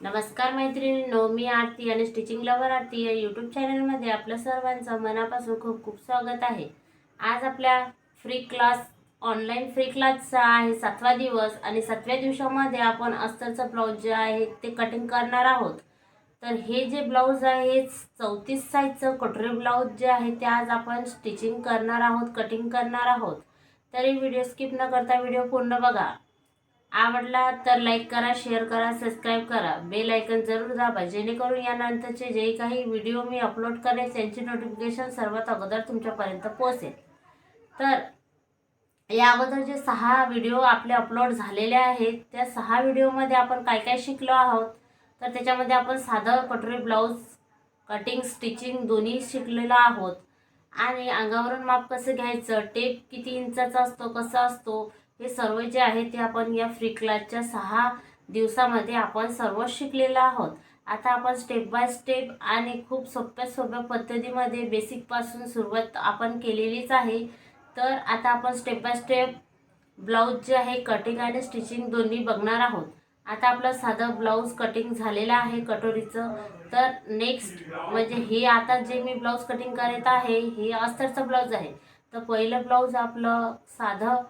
नमस्कार मैत्रिणींनो, मी आरती आणि स्टिचिंग लवर आरती या यूट्यूब चॅनलमध्ये आपलं सर्वांचं मनापासून खूप खूप स्वागत आहे। आज आपल्या ऑनलाईन फ्री क्लासचा आहे 7वा दिवस आणि 7व्या दिवसामध्ये आपण अस्तरचं ब्लाऊज जे आहे ते कटिंग करणार आहोत। तर हे जे ब्लाऊज आहे 34 साईजचं कटोरी ब्लाऊज जे आहे ते आज आपण स्टिचिंग करणार आहोत, कटिंग करणार आहोत। तरी व्हिडिओ स्किप न करता व्हिडिओ पूर्ण बघा। आवडला तर लाईक करा, शेअर करा, सबस्क्राईब करा, बेल आयकन जरूर दाबा जेणेकरून यानंतरचे जे काही व्हिडिओ मी अपलोड करेन त्यांची नोटिफिकेशन सर्वात अगोदर तुमच्यापर्यंत पोहोचेल। तर या अगोदर जे 6 व्हिडिओ आपले अपलोड झालेले आहेत त्या 6 व्हिडिओमध्ये आपण काय काय शिकलो आहोत, तर त्याच्यामध्ये आपण साधं कटोरी ब्लाऊज कटिंग स्टिचिंग दोन्ही शिकलेलो आहोत आणि अंगावरून माप कसं घ्यायचं, टेप किती इंचाचा असतो, कसा असतो, हे सर्व जे आहे ते आपण या फ्री क्लासच्या 6 दिवसामध्ये आपण सर्व शिकलेलो आहोत। आता आपण स्टेप बाय स्टेप आणि खूप सोप्या पद्धतीमध्ये बेसिकपासून सुरुवात आपण केलेलीच आहे। तर आता आपण स्टेप बाय स्टेप ब्लाऊज जे आहे कटिंग आणि स्टिचिंग दोन्ही बघणार आहोत। आता आपलं साधं ब्लाऊज कटिंग झालेलं आहे कटोरीचं। तर नेक्स्ट म्हणजे हे आता जे मी ब्लाऊज कटिंग करत आहे हे अस्तरचं ब्लाऊज आहे। तर पहिलं ब्लाऊज आपलं साधं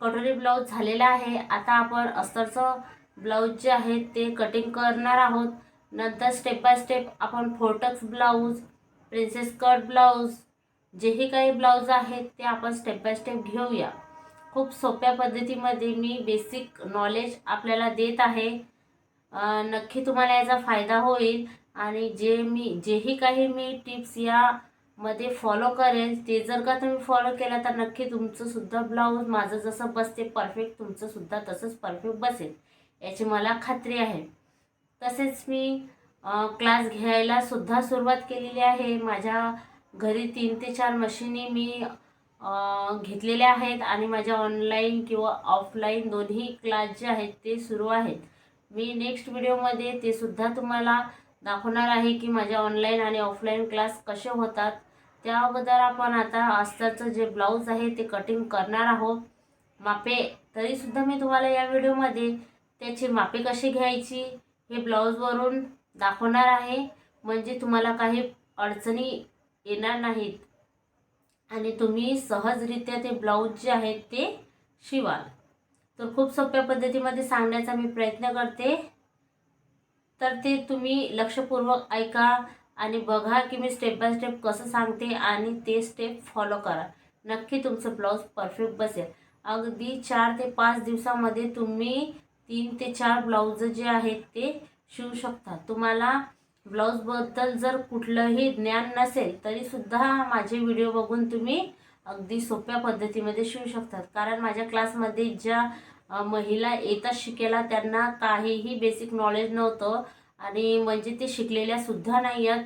कटोरी ब्लाऊज झालेलं आहे। आता आपण अस्तरचं ब्लाऊज जे आहे ते कटिंग करणार आहोत। नंतर स्टेप बाय स्टेप आपण फोर्टक्स ब्लाऊज, प्रिन्सेस कट ब्लाऊज, जेही काही ब्लाऊज आहेत ते आपण स्टेप बाय स्टेप घेऊया। खूप सोप्या पद्धतीमध्ये मी बेसिक नॉलेज आपल्याला देत आहे। नक्की तुम्हाला याचा फायदा होईल आणि जेही काही मी टिप्स यामध्ये फॉलो करेल ते जर का तुम्ही फॉलो केला तर नक्की तुमचं सुद्धा ब्लाऊज माझं जसं बसते परफेक्ट तुमचं सुद्धा तसंच परफेक्ट बसेल याची मला खात्री आहे। तसेच मी क्लास घ्यायला सुद्धा सुरुवात केलेली आहे। माझ्या घरी 3 ते 4 मशीनी मी घेतलेल्या आहेत आणि माझ्या ऑनलाईन किंवा ऑफलाईन दोन्ही क्लास जे आहेत ते सुरू आहेत। मी नेक्स्ट व्हिडिओमध्ये ते सुद्धा तुम्हाला दाखवणार आहे की माझ्या ऑनलाईन आणि ऑफलाईन क्लास कसे होतात। त्या अगोदर आपण आता अस्तरचं जे ब्लाऊज आहे ते कटिंग करणार आहोत। मापे तरीसुद्धा मी तुम्हाला या व्हिडिओमध्ये त्याची मापे कशी घ्यायची हे ब्लाऊजवरून दाखवणार आहे, म्हणजे तुम्हाला काही अडचणी येणार नाहीत आणि तुम्ही सहजरित्या ते ब्लाऊज जे आहेत ते शिवाल। तर खूप सोप्या पद्धतीमध्ये सांगण्याचा मी प्रयत्न करते, तर ते तुम्ही लक्षपूर्वक ऐका आणि बघा की मी स्टेप बाय स्टेप कसं सांगते आणि ते स्टेप फॉलो करा। नक्की तुमचं ब्लाऊज परफेक्ट बसेल। अगदी 4 ते 5 दिवसामध्ये तुम्ही 3 ते 4 ब्लाऊज जे आहेत ते शिवू शकता। तुम्हाला ब्लाऊजबद्दल जर कुठलंही ज्ञान नसेल तरीसुद्धा माझे व्हिडिओ बघून तुम्ही अगदी सोप्या पद्धतीमध्ये शिवू शकतात। कारण माझ्या क्लासमध्ये ज्या महिला येतात शिकायला त्यांना काहीही बेसिक नॉलेज नव्हतं आणि म्हणजे ते शिकलेल्या सुद्धा नाही आहेत।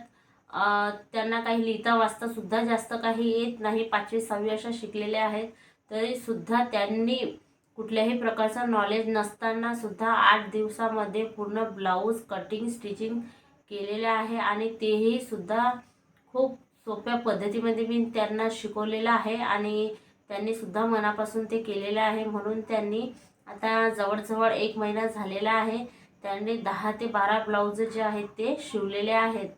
त्यांना काही लिहिता वाचता सुद्धा जास्त काही येत नाही, 5वी 6वी अशा शिकलेल्या आहेत, तरीसुद्धा त्यांनी कुठल्याही प्रकारचं नॉलेज नसताना सुद्धा 8 दिवसामध्ये पूर्ण ब्लाऊज कटिंग स्टिचिंग केलेले आहे आणि तेही सुद्धा खूप सोप्या पद्धतीमध्ये मी त्यांना शिकवलेलं आहे आणि त्यांनी सुद्धा मनापासून ते केलेलं आहे। म्हणून त्यांनी आता जवळजवळ 1 महिना झालेला आहे, त्यांनी 10 ते 12 ब्लाऊज जे आहेत ते शिवलेले आहेत।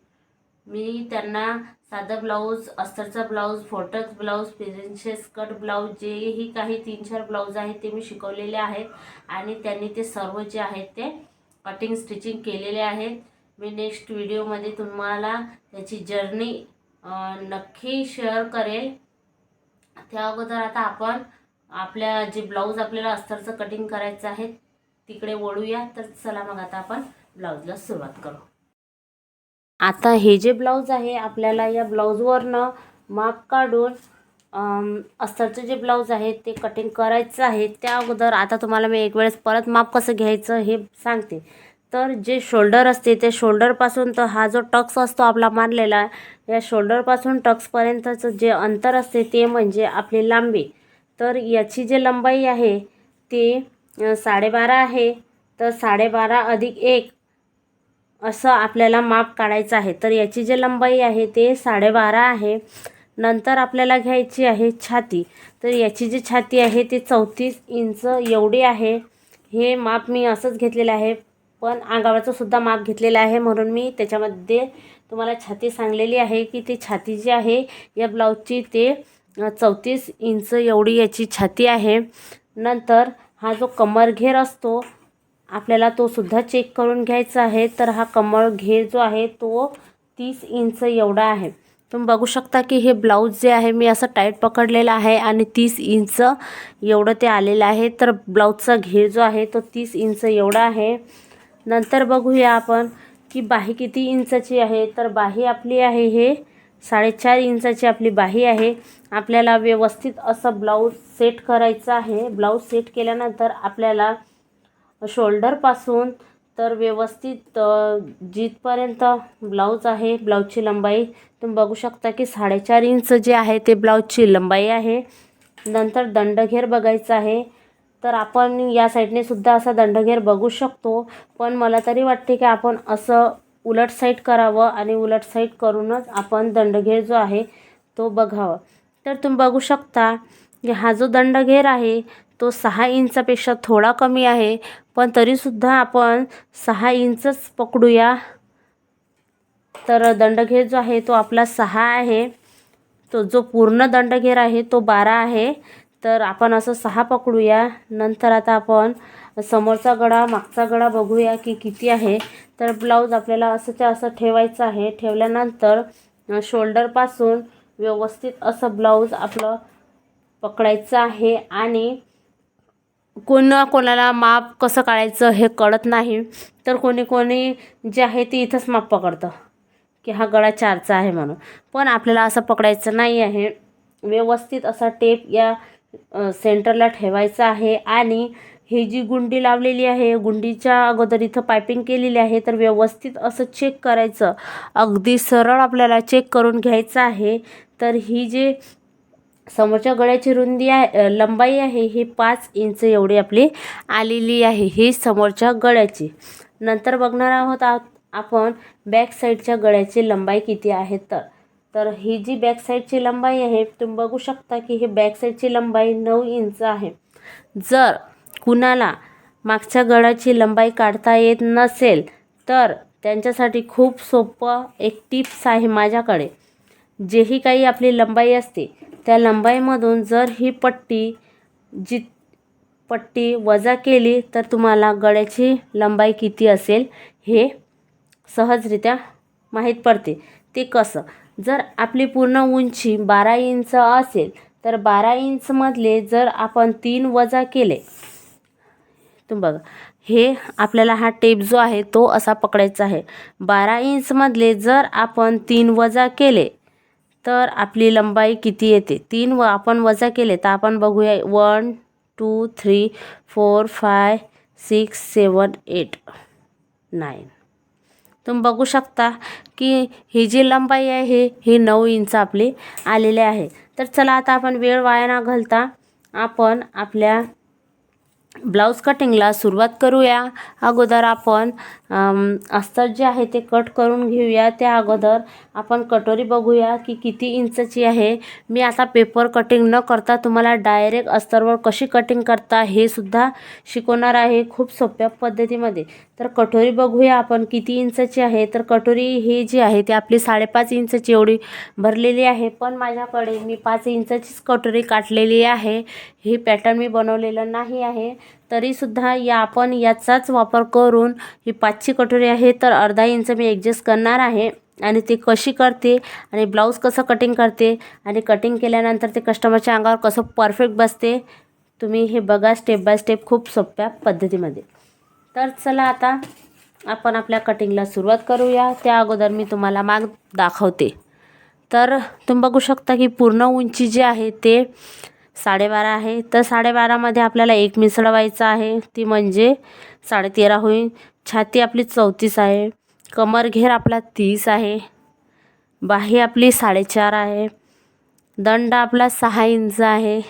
मी त्यांना साधं ब्लाऊज, अस्तरचा ब्लाऊज, फोर्टक्स ब्लाऊज, प्रिन्सेस कट ब्लाऊज जेही काही 3-4 ब्लाऊज आहेत ते मी शिकवलेले आहेत आणि त्यांनी ते सर्व जे आहेत ते कटिंग स्टिचिंग केलेले आहेत। मी नेक्स्ट व्हिडिओमध्ये तुम्हाला त्याची जर्नी नक्की शेअर करेल। त्या अगोदर आता आपण आपल्या जे ब्लाऊज आपल्याला अस्तरचं कटिंग करायचं आहे तिकडे वळूया। तर चला मग आता आपण ब्लाऊजला सुरुवात करू। आता हे जे ब्लाऊज आहे आपल्याला या ब्लाऊजवरनं माप काढून अस्तरचं जे ब्लाऊज आहे ते कटिंग करायचं आहे। त्या अगोदर आता तुम्हाला मी एक वेळेस परत माप कसं घ्यायचं हे सांगते। तर जे शोल्डर असते ते शोल्डरपासून तर हा जो टक्स असतो आपला मारलेला, या शोल्डरपासून टक्सपर्यंतचं जे अंतर असते ते म्हणजे आपली लांबी। तर याची जी लंबाई आहे ती 12.5 आहे। तर 12.5 अधिक 1 असं आपल्याला माप काढायचं आहे। तर याची जी लंबाई आहे ते 12.5 आहे। नंतर आपल्याला घ्यायची आहे छाती। तर याची जी छाती आहे ती 34 इंच एवढी आहे। हे माप मी असंच घेतलेलं आहे। पण अंगावरचं सुद्धा माप घेतलेलं आहे, म्हणून मी त्याच्यामध्ये तुम्हाला छाती सांगलेली आहे की ती छाती जी आहे या ब्लाऊजची ते 34 इंच एवढी याची छाती आहे. नंतर हा जो कमर घेर असतो आपल्याला तो सुद्धा चेक करून घ्यायचा आहे. तर हा कमर घेर जो आहे तो 30 इंच एवढा आहे. तुम्ही बघू शकता की हे ब्लाऊज जे आहे मी असं टाईट पकडलेलं आहे आणि 30 इंच एवढं ते आलेलं आहे. तर ब्लाऊजचा घेर जो आहे तो 30 इंच एवढा आहे. नंतर बघूया आपण की बाही किती इंचाची आहे. तर बाही आपली आहे हे 4.5 इंचाची आपली बाही आहे. आपल्याला व्यवस्थित असं ब्लाऊज सेट करायचं आहे. ब्लाऊज सेट केल्यानंतर आपल्याला शोल्डरपासून तर व्यवस्थित जिथपर्यंत ब्लाऊज आहे ब्लाऊजची लंबाई तुम्ही बघू शकता की 4.5 इंच जे आहे ते ब्लाऊजची लंबाई आहे. नंतर दंडघेर बघायचा आहे. तर आपण या साईडने सुद्धा असा दंडघेर बघू शकतो, पण मला तरी वाटते की आपण असं उलट साईड करावं आणि उलट साईड करूनच आपण दंडघेर जो आहे तो बघावा. तर तुम्ही बघू शकता की हा जो दंडघेर आहे तो 6 इंचापेक्षा थोडा कमी आहे, पण तरीसुद्धा आपण 6 इंचच पकडूया. तर दंडघेर जो आहे तो आपला 6 आहे. तो जो पूर्ण दंडघेर आहे तो 12 आहे. तर आपण असं 6 पकडूया. नंतर आता आपण समोरचा गळा मागचा गळा बघूया की किती आहे. तर ब्लाऊज आपल्याला असंच्या असं ठेवायचं आहे. ठेवल्यानंतर शोल्डरपासून व्यवस्थित असं ब्लाऊज आपलं पकडायचं आहे. आणि कोणाला माप कसं काढायचं हे कळत नाही, तर कोणी जे आहे ते इथंच माप पकडतं की हा गळा 4चा आहे म्हणून, पण आपल्याला असं पकडायचं नाही आहे. व्यवस्थित असा टेप या सेंटरला ठेवायचा आहे. आणि ही जी गुंडी लावलेली आहे गुंडीच्या अगोदर इथं पायपिंग केलेली आहे, तर व्यवस्थित असं चेक करायचं. अगदी सरळ आपल्याला चेक करून घ्यायचं आहे. तर ही जी समोरच्या गळ्याची रुंदी आहे लंबाई आहे ही 5 इंच एवढी आपली आलेली आहे ही समोरच्या गळ्याची. नंतर बघणार आहोत आपण बॅक साईडच्या गळ्याची लंबाई किती आहे. तर ही जी बॅक साईडची लंबाई आहे तुम्ही बघू शकता की ही बॅक साईडची लंबाई 9 इंच आहे. जर कुणाला मागच्या गळ्याची लंबाई काढता येत नसेल तर त्यांच्यासाठी खूप सोपं एक टिप्स आहे माझ्याकडे. जेही काही आपली लंबाई असते त्या लंबाईमधून जर ही पट्टी वजा केली तर तुम्हाला गळ्याची लंबाई किती असेल हे सहजरित्या माहीत पडते. ते कसं, जर आपली पूर्ण उंची 12 इंच असेल तर 12 इंचमधले जर आपण 3 वजा केले, तुम्ही बघा हे आपल्याला हा टेप जो आहे तो असा पकडायचा आहे. 12 इंचमधले जर आपण 3 वजा केले तर आपली लंबाई किती येते. 3 आपण वजा केले तर आपण बघूया 1 2 3 4 5 6 7 8 9. तुम्ही बघू शकता की ही जी लंबाई आहे ही 9 इंच आपली आलेली आहे. तर चला आता आपण वेळ वाया न घालता आपण आपल्या ब्लाऊज कटिंगला सुरुवात करूया. अगोदर आपण अस्तर जे आहे ते कट करून घेऊया. त्या अगोदर आपण कटोरी बघूया की किती इंचची आहे. मी आता पेपर कटिंग न करता तुम्हाला डायरेक्ट अस्तरवर कशी कटिंग करता हे सुद्धा शिकवणार आहे खूप सोप्या पद्धतीमध्ये. तर कटोरी बघूया आपण किती इंचची आहे. तर कटोरी ही जी आहे ती आपली 5.5 इंचची एवढी भरलेली आहे, पण माझ्याकडे मी 5 इंचचीच कटोरी काटलेली आहे. ही पॅटर्न मी बनवलेलं नाही आहे. तरीसुद्धा आपण याचाच वापर करून ही 5ची कटोरी आहे तर अर्धा इंच मी ॲडजस्ट करणार आहे. आणि ते कशी करते आणि ब्लाऊज कसं कटिंग करते आणि कटिंग केल्यानंतर ते कस्टमरच्या अंगावर कसं परफेक्ट बसते तुम्ही हे बघा स्टेप बाय स्टेप खूप सोप्या पद्धतीमध्ये. तर चला आता आपण आपल्या कटिंगला सुरुवात करूया. त्या अगोदर मी तुम्हाला माग दाखवते. तर तुम्ही बघू शकता की पूर्ण उंची जी आहे ते 12.5 आहे. तर 12.5मध्ये आपल्याला 1 मिसळवायचा आहे, ती म्हणजे 13.5 होईल. छाती आपली 34 आहे. कमर घेर आपला 30 आहे. बाही आपली 4.5 आहे. दंड आपला 6 इंच आहे.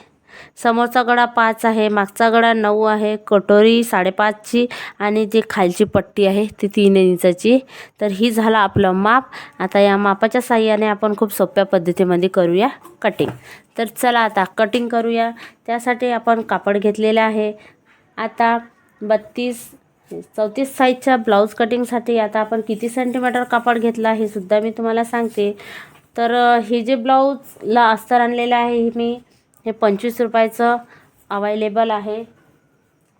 समोरचा गळा 5 आहे. मागचा गळा 9 आहे. कटोरी 5.5ची आणि जी खालची पट्टी आहे ती 3 इंचाची. तर ही झालं आपलं माप. आता या मापाच्या साहाय्याने आपण खूप सोप्या पद्धतीमध्ये करूया कटिंग. तर चला आता कटिंग करूया. त्यासाठी आपण कापड घेतलेलं आहे. आता 32 34 साईजच्या ब्लाऊज कटिंगसाठी आता आपण किती सेंटीमीटर कापड घेतला हे सुद्धा मी तुम्हाला सांगते. तर हे जे ब्लाऊजला अस्तर आणलेलं आहे मी हे 25 रुपयाचं अवेलेबल आहे.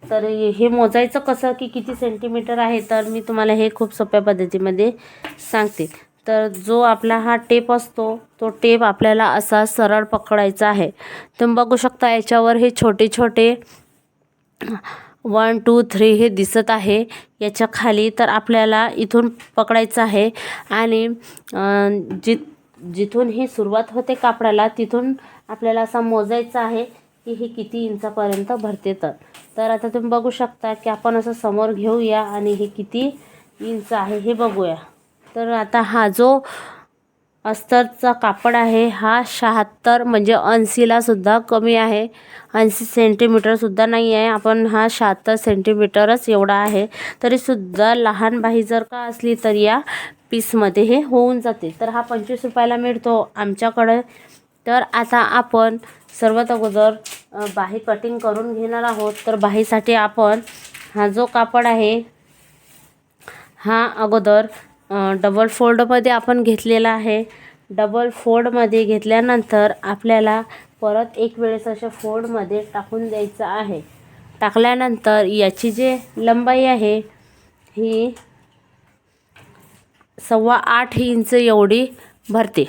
तर हे मोजायचं कसं की किती सेंटीमीटर आहे, तर मी तुम्हाला हे खूप सोप्या पद्धतीमध्ये सांगते. तर जो आपला हा टेप असतो तो टेप आपल्याला असा सरळ पकडायचा आहे. तुम्ही बघू शकता याच्यावर हे छोटे छोटे 1 2 3 हे दिसत आहे याच्या खाली. तर आपल्याला इथून पकडायचं आहे आणि जिथून ही सुरुवात होते कापडाला तिथून आपल्याला असा मोजायचं आहे की हे किती इंचापर्यंत भरते. तर आता तुम्ही बघू शकता की आपण असं समोर घेऊया आणि हे किती इंच आहे हे बघूया. तर आता हा जो अस्तरचा कापड आहे हा 76 म्हणजे 80ला सुद्धा कमी आहे, 80 सेंटीमीटरसुद्धा नाही आहे. आपण हा 76 सेंटीमीटरच एवढा आहे. तरीसुद्धा लहान बाही जर का असली तर या पीसमध्ये हे होऊन जाते. तर हा 25 रुपयाला मिळतो आमच्याकडे. तर आता आपण सर्वात अगोदर बाही कटिंग करून घेणार आहोत. तर बाहीसाठी आपण हा जो कापड आहे हा अगोदर डबल फोल्डमध्ये आपण घेतलेला आहे. डबल फोल्डमध्ये घेतल्यानंतर आपल्याला परत एक वेळेस अशा फोल्डमध्ये टाकून द्यायचं आहे. टाकल्यानंतर याची जी लंबाई आहे ही 8.25 इंच एवढी भरते.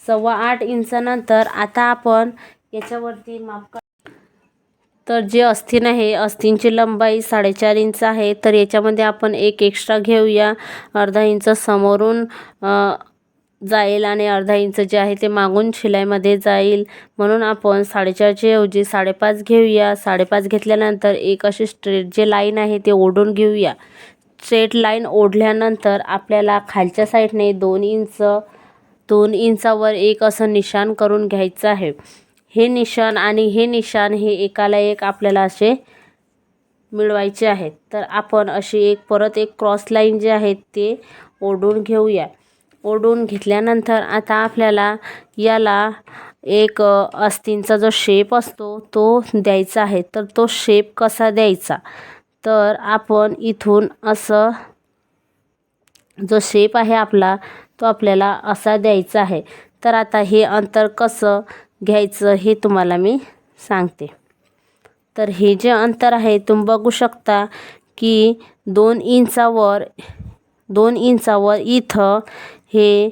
8.25 इंचानंतर आता आपण याच्यावरती माप तर जे अस्तीन आहे अस्तीनची लंबाई 4.5 इंच आहे. तर याच्यामध्ये आपण एक एक्स्ट्रा घेऊया. अर्धा इंच समोरून जाईल आणि अर्धा इंच जे आहे ते मागून शिलाईमध्ये जाईल, म्हणून आपण 4.5च्या ऐवजी 5.5 घेऊया. 5.5 घेतल्यानंतर एक अशी स्ट्रेट जे लाईन आहे ते ओढून घेऊया. स्ट्रेट लाईन ओढल्यानंतर आपल्याला खालच्या साईडने 2 इंचावर एक असं निशाण करून घ्यायचं आहे. हे निशाण आणि हे निशाण हे एकाला एक आपल्याला असे मिळवायचे आहेत. तर आपण अशी परत एक क्रॉस लाईन जे आहे ते ओढून घेऊया. ओढून घेतल्यानंतर आता आपल्याला याला एक अस्तींचा जो शेप असतो तो द्यायचा आहे. तर तो शेप कसा द्यायचा, तर आपण इथून असं जो शेप आहे आपला तो आपल्याला असा द्यायचा आहे. तर आता हे अंतर कसं घ्यायचं हे तुम्हाला मी सांगते. तर हे जे अंतर आहे तुम्ही बघू शकता की 2 इंचावर इथं हे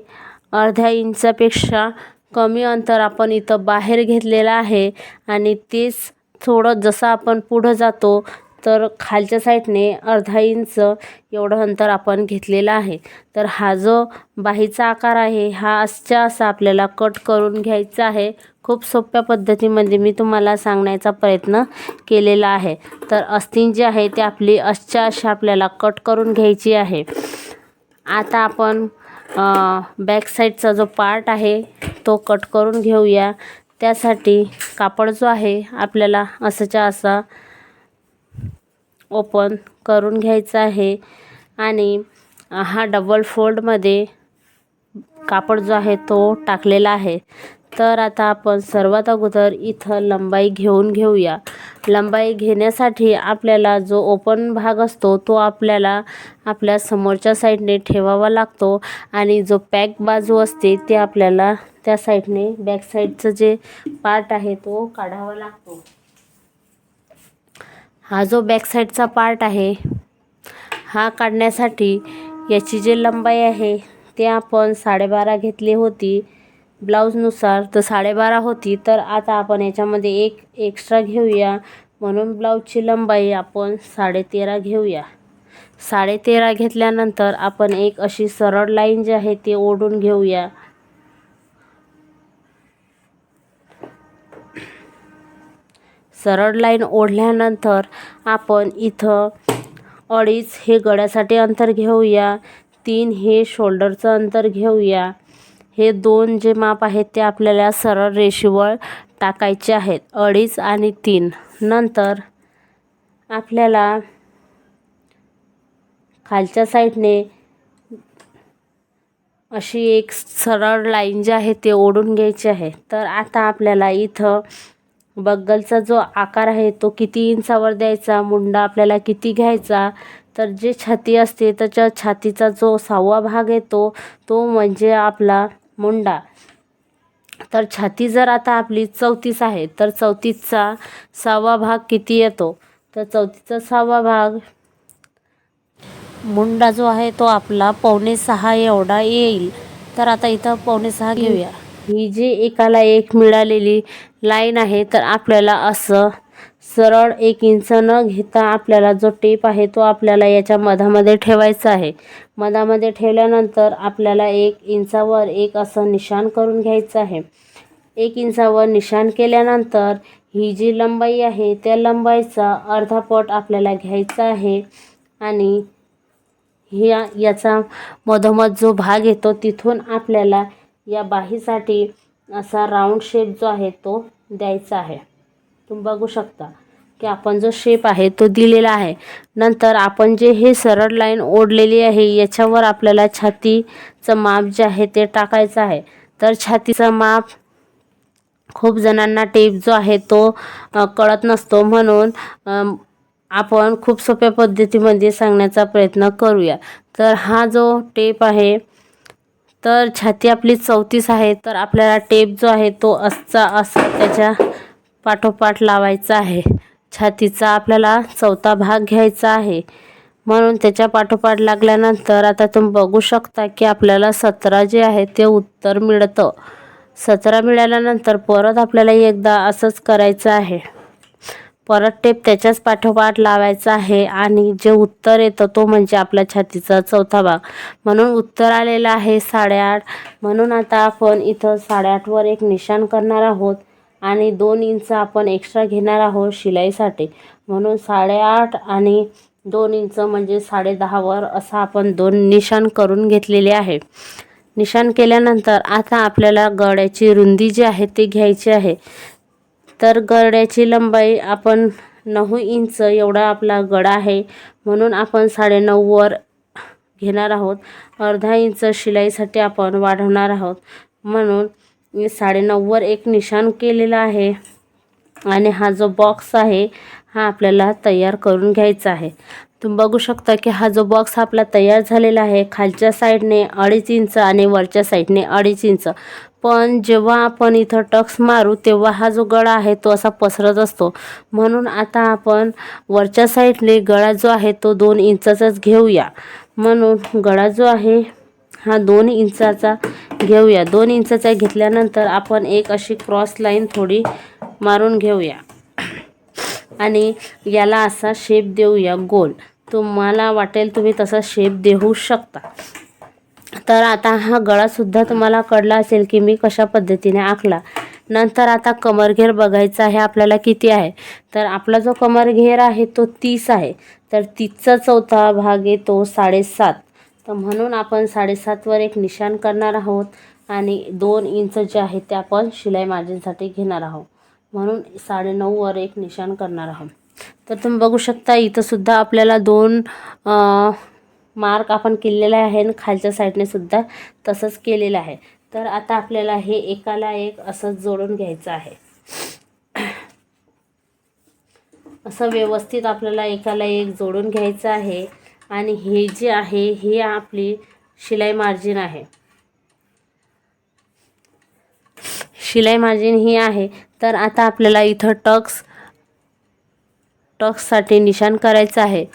अर्ध्या इंचापेक्षा कमी अंतर आपण इथं बाहेर घेतलेलं आहे. आणि तेच थोडं जसं आपण पुढं जातो तर खालच्या साईडने अर्धा इंच एवढं अंतर आपण घेतलेलं आहे. तर हा जो बाहीचा आकार आहे हा असा आपल्याला कट करून घ्यायचा आहे. खूप सोप्या पद्धतीमध्ये मी तुम्हाला सांगण्याचा प्रयत्न केलेला आहे. तर अस्तीन जी आहे ती आपली अशा आपल्याला कट करून घ्यायची आहे. आता आपण बॅक साईडचा जो पार्ट आहे तो कट करून घेऊया. त्यासाठी कापड जो आहे आपल्याला असाच्या असा ओपन करून घ्यायचा आहे आणि हा डबल फोल्डमध्ये कापड जो आहे तो टाकलेला आहे. तर आता आपण सर्वात अगोदर इथं लंबाई घेऊया. लंबाई घेण्यासाठी आपल्याला जो ओपन भाग असतो तो आपल्याला आपल्या समोरच्या साईडने ठेवावा लागतो आणि जो पॅक बाजू असते ते आपल्याला त्या साईडने बॅक साईडचं जे पार्ट आहे तो काढावा लागतो. हा जो बॅक साईडचा पार्ट आहे हा काढण्यासाठी याची जी लंबाई आहे ते आपण 12.5 घेतली होती ब्लाऊजनुसार, तर 12.5 होती. तर आता आपण याच्यामध्ये एक एक्स्ट्रा घेऊया, म्हणून ब्लाऊजची लंबाई आपण 13.5 घेऊया. 13.5 घेतल्यानंतर आपण एक अशी सरळ लाईन जी आहे ती ओढून घेऊया. सरळ लाईन ओढल्यानंतर आपण इथं 2.5 हे गळ्यासाठी अंतर घेऊया. 3 हे शोल्डरचं अंतर घेऊया. हे 2 जे माप आहेत ते आपल्याला सरळ रेषेवर टाकायचे आहेत, 2.5 आणि 3. नंतर आपल्याला खालच्या साईडने अशी एक सरळ लाईन जी आहे ते ओढून घ्यायची आहे. तर आता आपल्याला इथं बगलचा जो आकार आहे तो किती इंचावर द्यायचा, मुंडा आपल्याला किती घ्यायचा, तर जे छाती असते त्याच्या छातीचा जो 6वा भाग येतो तो म्हणजे आपला मुंडा. तर छाती जर आता आपली 34 आहे तर 34चा 6वा भाग किती येतो, तर 34चा 6वा भाग मुंडा जो आहे तो आपला 5.25 एवढा येईल. तर आता इथं 5.25 घेऊया. ही जी एकाला एक मिळालेली लाईन आहे तर आपल्याला असं सरळ 1 इंच न घेता आपल्याला जो टेप आहे तो आपल्याला याच्या मधामध्ये ठेवायचा आहे. मधामध्ये ठेवल्यानंतर आपल्याला 1 इंचावर एक असं निशाण करून घ्यायचं आहे. 1 इंचावर निशाण केल्यानंतर ही जी लंबाई आहे त्या लंबाईचा अर्धा पट आपल्याला घ्यायचा आहे आणि याचा मधोमध जो भाग येतो तिथून आपल्याला या बाहीसाठी असा राऊंड शेप जो आहे तो द्यायचा आहे. तुम्ही बघू शकता की आपण जो शेप आहे तो दिलेला आहे. नंतर आपण जे हे सरळ लाईन ओढलेली आहे याच्यावर आपल्याला छातीचं माप जे आहे ते टाकायचं आहे. तर छातीचं माप खूप जणांना टेप जो आहे तो कळत नसतो, म्हणून आपण खूप सोप्या पद्धतीमध्ये सांगण्याचा प्रयत्न करूया. तर हा जो टेप आहे, तर छाती आपली 34 आहे तर आपल्याला टेप जो आहे तो असा त्याच्या पाठोपाठ लावायचा आहे. छातीचा आपल्याला 4था भाग घ्यायचा आहे, म्हणून त्याच्या पाठोपाठ लागल्यानंतर आता तुम्ही बघू शकता की आपल्याला 17 जे आहे ते उत्तर मिळतं. 17 मिळाल्यानंतर परत आपल्याला एकदा असंच करायचं आहे. परत टेप त्याच्याच पाठोपाठ लावायचा आहे आणि जे उत्तर येतं तो म्हणजे आपल्या छातीचा 4था भाग, म्हणून उत्तर आलेलं आहे 8.5. म्हणून आता आपण इथं 8.5 वर एक निशाण करणार आहोत आणि 2 इंच आपण एक्स्ट्रा घेणार आहोत शिलाईसाठी, म्हणून 8.5 आणि 2 इंच म्हणजे 10.5 वर असं आपण 2 निशाण करून घेतलेले आहे. निशाण केल्यानंतर आता आपल्याला गळ्याची रुंदी जी आहे ती घ्यायची आहे. तर गळ्याची लंबाई आपण 9 इंच एवढा आपला गळा आहे, म्हणून आपण 9.5 वर घेणार आहोत. अर्धा इंच शिलाईसाठी आपण वाढवणार आहोत, म्हणून मी 9.5 वर एक निशाण केलेला आहे आणि हा जो बॉक्स आहे हा आपल्याला तयार करून घ्यायचा आहे. तुम्ही बघू शकता की हा जो बॉक्स आपला तयार झालेला आहे, खालच्या साईडने 2.5 इंच आणि वरच्या साईडने 2.5 इंच. पण जेव्हा आपण इथं टक्स मारू तेव्हा हा जो गळा आहे तो असा पसरत असतो, म्हणून आता आपण वरच्या साईडने गळा जो आहे तो 2 इंचाचाच घेऊया. म्हणून गळा जो आहे हा 2 इंचाचा घेऊया. 2 इंचाचा घेतल्यानंतर आपण एक अशी क्रॉस लाईन थोडी मारून घेऊया आणि याला असा शेप देऊया गोल. तुम्हाला वाटेल तुम्ही तसा शेप देऊ शकता. तर आता हा गळासुद्धा तुम्हाला कळला असेल की मी कशा पद्धतीने आखला. नंतर आता कमरघेर बघायचा आहे आपल्याला किती आहे. तर आपला जो कमरघेर आहे तो 30 आहे, तर 30चा 4था भाग येतो 7.5. तर म्हणून आपण 7.5 वर एक निशाण करणार आहोत आणि 2 इंच जे आहे ते आपण शिलाई मार्जिनसाठी घेणार आहोत, म्हणून 9.5 वर एक निशाण करणार आहोत. तर तुम्ही बघू शकता इथं सुद्धा आपल्याला 2 मार्क आपण केलेला आहे आणि खालच्या साईडने सुद्धा तसंच केलेलं आहे. तर आता आपल्याला हे एकाला एक असं जोडून घ्यायचं आहे. असं व्यवस्थित आपल्याला एकाला एक जोडून घ्यायचं आहे आणि हे जे आहे हे आपली शिलाई मार्जिन आहे. शिलाई मार्जिन ही आहे. तर आता आपल्याला इथं टक्ससाठी निशाण करायचं आहे.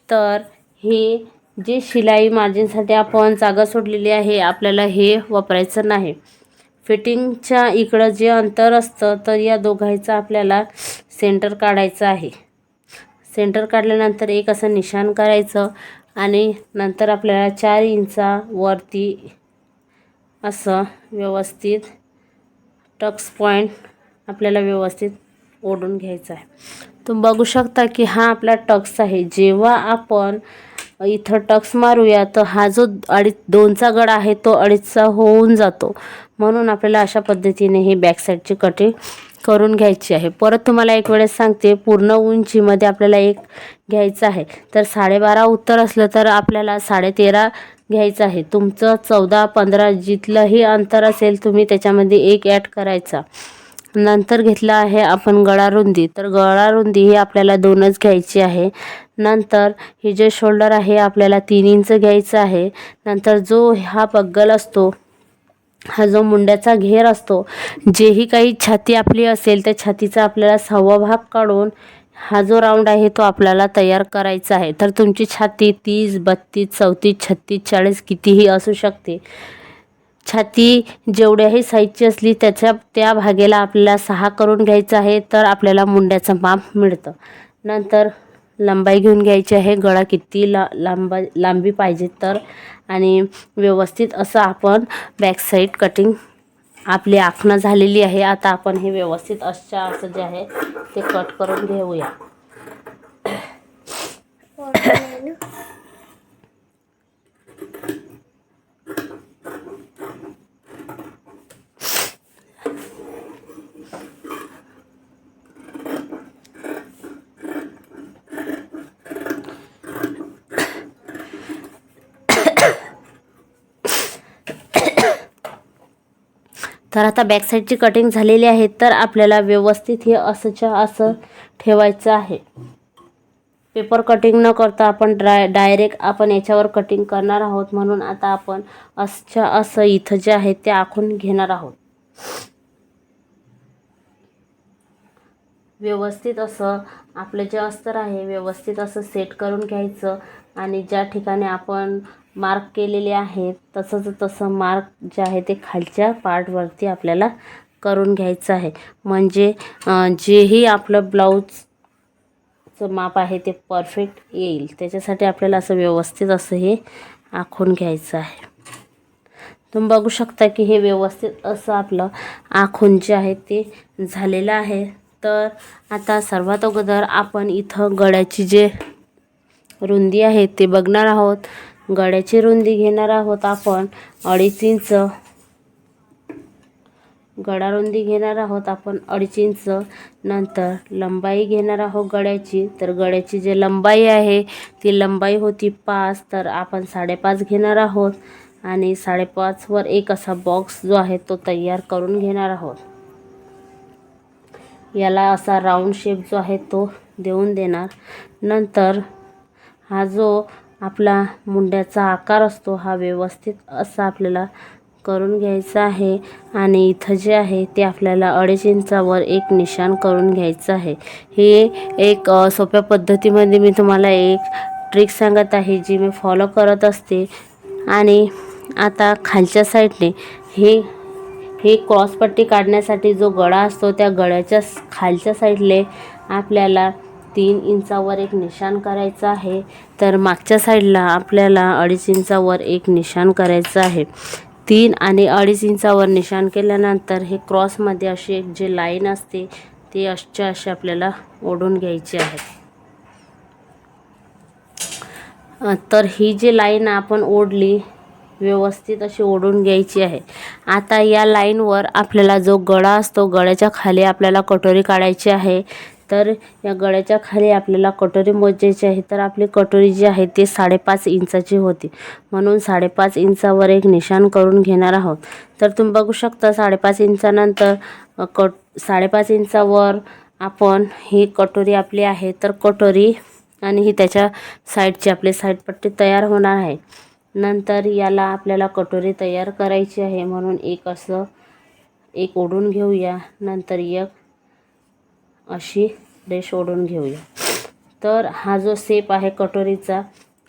तर हे जे शिलाई मार्जिनसाठी आपण जागा सोडलेली आहे आपल्याला हे वापरायचं नाही. फिटिंगच्या इकडं जे अंतर असतं तर या दोघांचा आपल्याला सेंटर काढायचं आहे. सेंटर काढल्यानंतर एक असं निशाण करायचं आणि नंतर आपल्याला 4 इंचावरती असं व्यवस्थित टक्स पॉईंट आपल्याला व्यवस्थित ओढून घ्यायचा आहे. तुम्ही बघू शकता की हा आपला टक्स आहे. जेव्हा आपण इथं टक्स मारूया तर हा जो 2.5चा गळा आहे तो 2.5चा होऊन जातो, म्हणून आपल्याला अशा पद्धतीने ही बॅक साईडची कटिंग करून घ्यायची आहे. परत तुम्हाला एक वेळेस सांगते, पूर्ण उंचीमध्ये आपल्याला एक घ्यायचं आहे. तर 12.5 उत्तर असलं तर आपल्याला 13.5 घ्यायचं आहे. तुमचं 14, 15 जिथलंही अंतर असेल तुम्ही त्याच्यामध्ये एक ॲड करायचा. नंतर घेतला आहे आपण गळारुंदी, तर गळारुंदी ही आपल्याला 2च घ्यायची आहे. नंतर हे जे शोल्डर आहे आपल्याला 3 इंच घ्यायचं आहे. नंतर जो हा बग्गल असतो, हा जो मुंड्याचा घेर असतो, जेही काही छाती आपली असेल त्या छातीचा आपल्याला 1/2 भाग काढून हा जो राऊंड आहे तो आपल्याला तयार करायचा आहे. तर तुमची छाती 30, 32, 34, 36, 40 कितीही असू शकते. छाती जेवढ्याही साईजची असली त्या भागेला आपल्याला 6 करून घ्यायचं आहे, तर आपल्याला मुंड्याचं माप मिळतं. नंतर लंबाई घेऊन घ्यायची आहे, गळा किती लांबी पाहिजे तर, आणि व्यवस्थित असं आपण बॅक साईड कटिंग आपली आखणं झालेली आहे. आता आपण हे व्यवस्थित असं जे आहे ते कट करून घेऊया. तर आता बॅक साईडची कटिंग झालेली आहे, तर आपल्याला व्यवस्थित हे असंच्या असं ठेवायचं आहे. पेपर कटिंग न करता आपण डायरेक्ट आपण याच्यावर कटिंग करणार आहोत, म्हणून आता आपण असंच्या असं इथं जे आहे ते आखून घेणार आहोत. व्यवस्थित असं आपलं जे अस्तर आहे व्यवस्थित असं सेट करून घ्यायचं, आणि ज्या ठिकाणी आपण मार्क केलेले आहेत तसं मार्क जे आहे ते खालच्या पार्टवरती आपल्याला करून घ्यायचं आहे. म्हणजे जेही आपलं ब्लाऊजचं माप आहे ते परफेक्ट येईल. त्याच्यासाठी आपल्याला असं व्यवस्थित असं हे आखून घ्यायचं आहे. तुम्ही बघू शकता की हे व्यवस्थित असं आपलं आखून जे आहे ते झालेलं आहे. तर आता सर्वात अगोदर आपण इथं गळ्याची जे रुंदी आहे ते बघणार आहोत. गळ्याची रुंदी घेणार आहोत आपण 2.5 इंच. गळा रुंदी घेणार आहोत आपण 2.5 इंच. नंतर लंबाई घेणार आहोत गळ्याची, तर गळ्याची जी लंबाई आहे ती लंबाई होती 5, तर आपण 5.5 घेणार आहोत. आणि 5.5 वर एक असा बॉक्स जो आहे तो तयार करून घेणार आहोत. याला असा राऊंड शेप जो आहे तो देऊन देणार. नंतर हा जो आपला मुंड्याचा आकार असतो हा व्यवस्थित असा आपल्याला करून घ्यायचा आहे. आणि इथं जे आहे ते आपल्याला 2.5 इंचावर एक निशाण करून घ्यायचं आहे. हे एक सोप्या पद्धतीमध्ये मी तुम्हाला एक ट्रिक सांगत आहे जी मी फॉलो करत असते. आणि आता खालच्या साईडने हे क्रॉसपट्टी काढण्यासाठी जो गळा असतो त्या गळ्याच्या खालच्या साईडले आपल्याला 3 इंचावर एक निशाण करायचं आहे. तर मागच्या साईडला आपल्याला 2.5 इंचावर एक निशाण करायचं आहे. 3 आणि 2.5 इंचावर निशाण केल्यानंतर हे क्रॉसमध्ये अशी एक जी लाईन असते ती अशी आपल्याला ओढून घ्यायची आहे. तर ही जी लाईन आपण ओढली व्यवस्थित अशी ओढून घ्यायची आहे. आता या लाईनवर आपल्याला जो गळा असतो गळ्याच्या खाली आपल्याला कटोरी काढायची आहे. तर या गळ्याच्या खाली आपल्याला कटोरी मोजायची आहे. तर आपली कटोरी जी आहे ती 5.5 इंचाची होती, म्हणून 5.5 इंचावर एक निशाण करून घेणार आहोत. तर तुम्ही बघू शकता 5.5 इंचानंतर 5.5 इंचावर आपण ही कटोरी आपली आहे. तर कटोरी आणि ही त्याच्या साईडची आपली साईडपट्टी तयार होणार आहे. नंतर याला आपल्याला कटोरी तयार करायची आहे, म्हणून एक ओढून घेऊया. नंतर एक अशी रेष ओढून घेऊया. तर हा जो शेप आहे कटोरीचा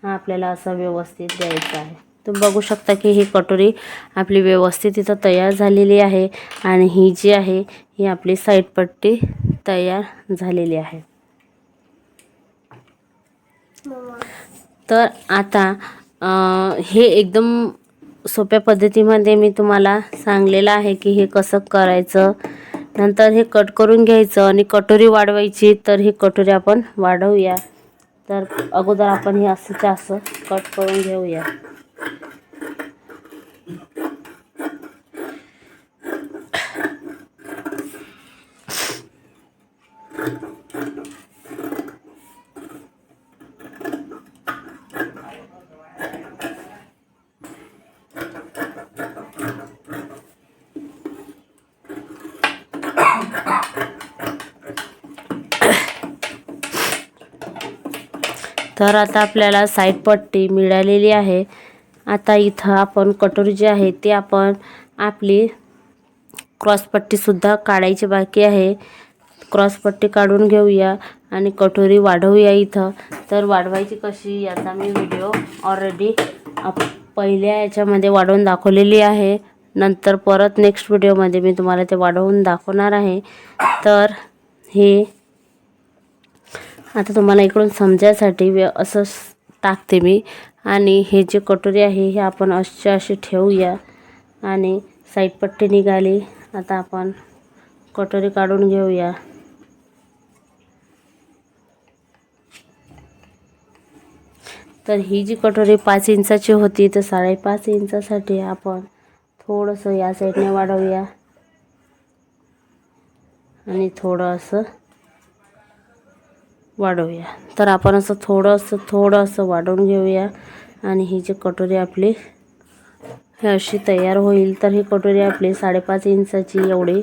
हा आपल्याला असा व्यवस्थित द्यायचा आहे. तुम्ही बघू शकता की ही कटोरी आपली व्यवस्थित इथं तयार झालेली आहे. आणि ही जी आहे ही आपली साईडपट्टी तयार झालेली आहे. तर आता हे एकदम सोप्या पद्धतीमध्ये मी तुम्हाला सांगलेलं आहे की हे कसं करायचं. नंतर हे कट करून घ्यायचं आणि कटोरी वाढवायची. तर ही कटोरी आपण वाढवूया. तर अगोदर आपण हे असंच्या असं कट करून घेऊया. तर आता आपल्याला साईड पट्टी मिळालेली आहे। आता इथं आपण कटोरी जी आहे ती आपण आपली क्रॉसपट्टीसुद्धा काढायची बाकी आहे। क्रॉसपट्टी काढून घेऊया आणि कटोरी वाढवूया इथं। तर वाढवायची कशी याचा मी व्हिडिओ ऑलरेडी पहिल्या याच्यामध्ये वाढवून दाखवलेली आहे। नंतर परत नेक्स्ट व्हिडिओमध्ये मी तुम्हाला ते वाढवून दाखवणार आहे। तर हे आता तुम्हाला इकडून समजायसाठी असं टाकते मी। आणि हे जे कटोरी आहे हे आपण अशी ठेवूया आणि साईड पट्टी निघाली। आता आपण कटोरी काढून घेऊया। तर ही जी कटोरी 5 इंचाची होती तर 5.5 इंचासाठी आपण थोडंसं या साईडने वाढवूया आणि थोडं असं वाढवूया। तर आपण असं थोडंसं वाढवून घेऊया आणि ही जी कटोरी आपली हे अशी तयार होईल। तर ही कटोरी आपली 5.5 इंचाची एवढी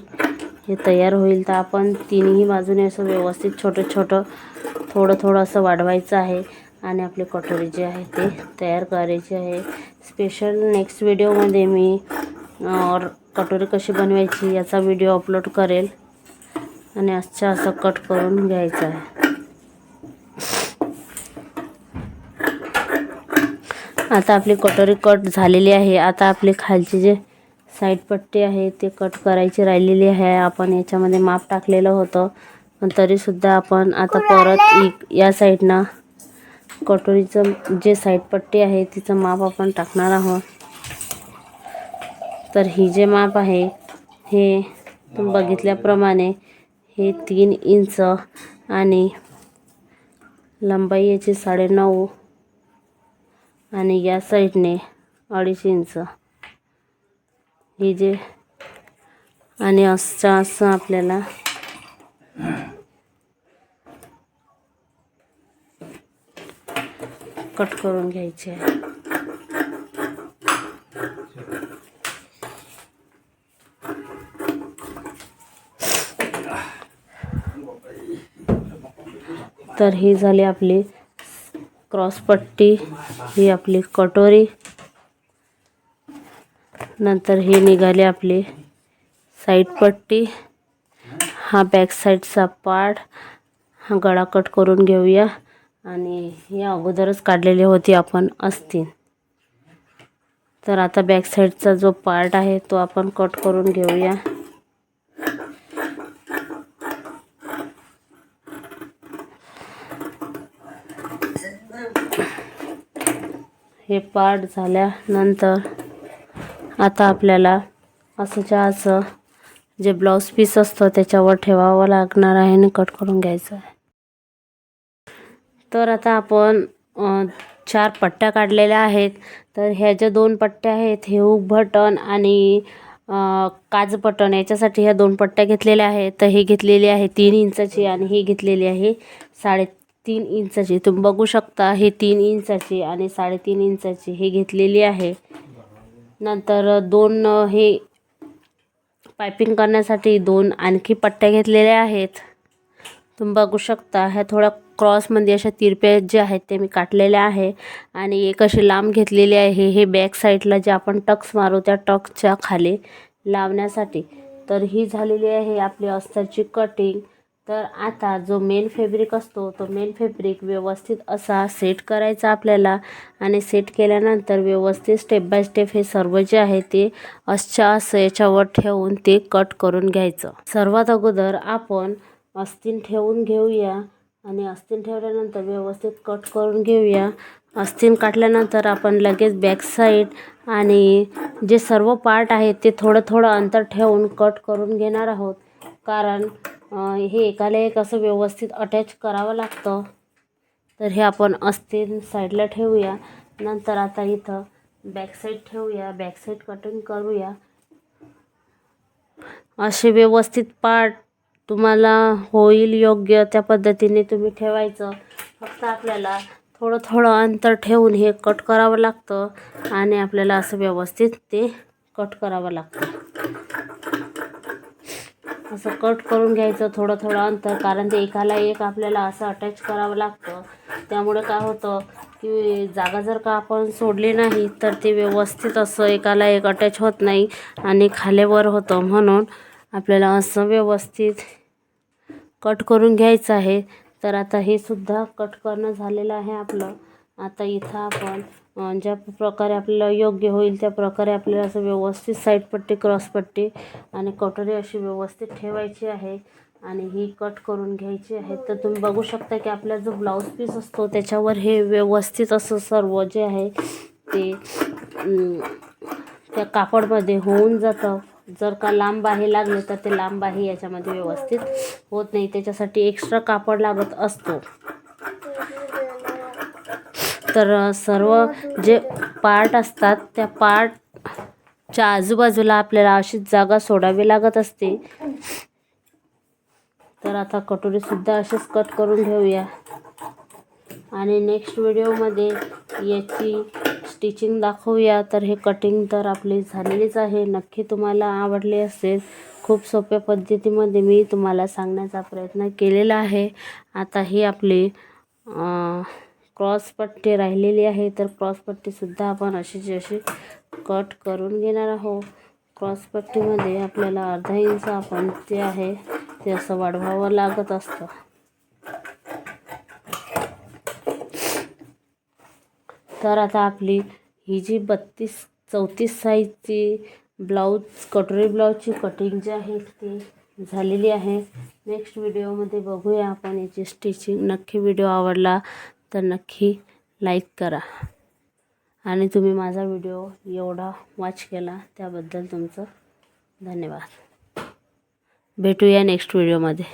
हे तयार होईल। तर आपण तिन्ही बाजूने असं व्यवस्थित छोटं थोडं असं वाढवायचं आहे आणि आपली कटोरी जी आहे ते तयार करायची आहे। स्पेशल नेक्स्ट व्हिडिओमध्ये मी कटोरी कशी बनवायची याचा व्हिडिओ अपलोड करेल आणि असं कट करून घ्यायचं आहे। आता आपली कटोरी कट झालेली आहे। आता आपली खालची जे साईड पट्टी आहे ते कट करायची राहिलेली आहे। आपण याच्यामध्ये माप टाकलेलं होतं पण तरीसुद्धा आपण आता परत या साईडनं कटोरीचं जे साईड पट्टी आहे तिचं माप आपण टाकणार आहोत। तर ही जे माप आहे हे तुम्ही बघितल्याप्रमाणे हे 3 इंच आणि लंबाई याची 9.5 आणि या साईडने 2.5 इंच हे जे आणि असं आपल्याला कट करून घ्यायचे आहे। तर ही झाली आपली क्रॉसपट्टी, ही आपली कटोरी। नंतर हे निघाले आपले साईड पट्टी, हा बॅक साईडचा पार्ट, हा गळा कट करून घेऊया आणि हे अगोदरच काढलेली होती आपण अस्तीन। तर आता बॅक साईडचा जो पार्ट आहे तो आपण कट करून घेऊया। हे पार्ट झाल्यानंतर आता आपल्याला असं जे ब्लाऊज पीस असतं त्याच्यावर ठेवावं लागणार आहे आणि कट करून घ्यायचं आहे। तर आता आपण 4 पट्ट्या काढलेल्या आहेत। तर ह्या ज्या 2 पट्ट्या आहेत हे हुक बटन आणि काज बटन याच्यासाठी ह्या 2 पट्ट्या घेतलेल्या आहेत। तर ही घेतलेली आहे 3 इंचाची आणि ही घेतलेली आहे 3.5 इंचाची। तुम्ही बघू शकता हे 3 इंचाची आणि 3.5 इंचाची हे घेतलेली आहे। नंतर 2 हे पायपिंग करण्यासाठी 2 आणखी पट्ट्या घेतलेल्या आहेत। तुम्ही बघू शकता ह्या थोड्या क्रॉसमध्ये अशा तिरप्या जे आहेत ते मी काटलेल्या आहे आणि एक अशी लांब घेतलेली आहे हे बॅक साईडला जे आपण टक्स मारू त्या टक्सच्या खाली लावण्यासाठी। तर ही झालेली आहे आपली अस्तरची कटिंग। तर आता जो मेन फॅब्रिक असतो तो मेन फॅब्रिक व्यवस्थित असा सेट करायचा आपल्याला आणि सेट केल्यानंतर व्यवस्थित स्टेप बाय स्टेप हे सर्व जे आहे ते असं याच्यावर ठेवून ते कट करून घ्यायचं। सर्वात अगोदर आपण अस्तीन ठेवून घेऊया आणि अस्तीन ठेवल्यानंतर व्यवस्थित कट करून घेऊया। अस्तीन काढल्यानंतर आपण लगेच बॅक साईड आणि जे सर्व पार्ट आहेत ते थोडं अंतर ठेवून कट करून घेणार आहोत, कारण हे एकाला एक असं व्यवस्थित अटॅच करावं लागतं। तर हे आपण अस्तीन साईडला ठेवूया। नंतर आता इथं बॅक साईड ठेवूया, बॅक साईड कटिंग करूया। असे व्यवस्थित पार्ट तुम्हाला होईल योग्य त्या पद्धतीने तुम्ही ठेवायचं। फक्त आपल्याला थोडं अंतर ठेवून हे कट करावं लागतं आणि आपल्याला असं व्यवस्थित ते कट करावं लागतं। असं कट करून घ्यायचं थोडं थोडं अंतर, कारण ते एकाला एक आपल्याला असं अटॅच करावं लागतं. त्यामुळे काय होतं की जागा जर का आपण सोडली नाही तर ते व्यवस्थित असं एकाला एक अटॅच होत नाही आणि खालीवर होतं. म्हणून आपल्याला असं व्यवस्थित कट करून घ्यायचं आहे. तर आता हे सुद्धा कट करणं झालेलं आहे आपलं. आता इथं आपण ज्या प्रकारे आपल्याला योग्य होईल त्या प्रकारे आपल्याला असं व्यवस्थित साईड पट्टी, क्रॉस पट्टी आणि कटोरी अशी व्यवस्थित ठेवायची आहे आणि ही कट करून घ्यायची आहे. तर तुम्ही बघू शकता की आपला जो ब्लाऊज पीस असतो त्याच्यावर हे व्यवस्थित असं सर्व जे आहे ते त्या कापडमध्ये होऊन जातं. जर का लांब बाही लागले तर ते लांब बाही याच्यामध्ये व्यवस्थित होत नाही, त्याच्यासाठी एक्स्ट्रा कापड लागत असतो. तर सर्व जे पार्ट असतात त्या पार्टच्या आजूबाजूला आपल्याला अशीच जागा सोडावी लागत असते. तर आता कटोरीसुद्धा अशीच कट करून घेऊया आणि नेक्स्ट व्हिडिओमध्ये याची स्टिचिंग दाखवूया. तर हे कटिंग तर आपली झालेलीच आहे. नक्की तुम्हाला आवडले असेल. खूप सोप्या पद्धतीमध्ये मी तुम्हाला सांगण्याचा प्रयत्न केलेला आहे. आता ही आपली क्रॉस पट्टी राहिलेली आहे. तर क्रॉस पट्टीसुद्धा आपण अशीची अशी कट करून घेणार आहोत. क्रॉस पट्टीमध्ये आपल्याला अर्धा इंच आपण जे आहे ते असं वाढवावं लागत असतं. तर आता आपली ही जी 32-34 साईजची ब्लाऊज कटोरी ब्लाऊजची कटिंग जी आहे ती झालेली आहे. नेक्स्ट व्हिडिओमध्ये बघूया आपण याची स्टिचिंग. नक्की व्हिडिओ आवडला तर नक्की लाईक करा आणि तुम्ही माझा व्हिडिओ एवढा वॉच केला त्याबद्दल तुमचं धन्यवाद. भेटूया नेक्स्ट व्हिडिओमध्ये.